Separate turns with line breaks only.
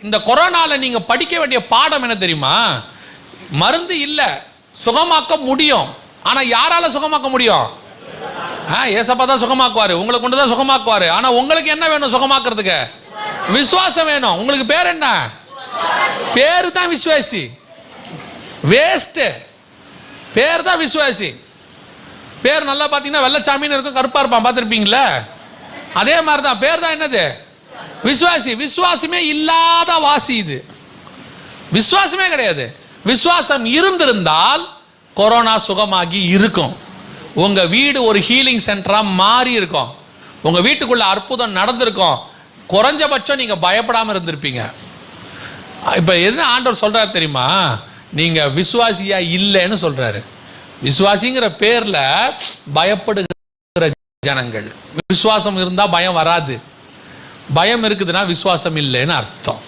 இந்த கொரோனால நீங்க படிக்க வேண்டிய பாடம் என்ன தெரியுமா? மருந்து இல்ல, சுகமாக்க முடியும். ஆனா யாரால சுகமாக்க முடியும்? ஏசப்பா தான் சுகமாக்குவாரு, உங்களை கொண்டு தான் சுகமாக்குவாரு. ஆனா உங்களுக்கு என்ன வேணும் சுகமாக்குறதுக்கு? விசுவாசம் வேணும். உங்களுக்கு பேர் என்ன? பேரு தான் விசுவாசி. வேஸ்ட் பேர் தான் விசுவாசி. பேர் நல்லா பார்த்தீங்கன்னா வெள்ளச்சாமின்னு இருக்கும், கருப்பா இருப்பான், பார்த்துருப்பீங்களா? அதே மாதிரி தான் பேர் தான் என்னது? விசுவாசி. விசுவாசமே இல்லாத வாசி இது. விசுவாசமே கிடையாது. விசுவாசம் இருந்திருந்தால் கொரோனா சுகமாகி இருக்கும். உங்க வீடு ஒரு ஹீலிங் சென்டரா மாறி இருக்கும். உங்க வீட்டுக்குள்ள அற்புதம் நடந்திருக்கும். குறைஞ்சபட்சம் நீங்க பயப்படாம இருந்திருப்பீங்க. இப்ப என்ன ஆண்டவர் சொல்றாரு தெரியுமா? நீங்க விசுவாசியா இல்லைன்னு சொல்றாரு. விசுவாசிங்கிற பேர்ல பயப்படுகிற ஜனங்கள். விசுவாசம் இருந்தா பயம் வராது. பயம் இருக்குதுன்னா விசுவாசம் இல்லைன்னு அர்த்தம்.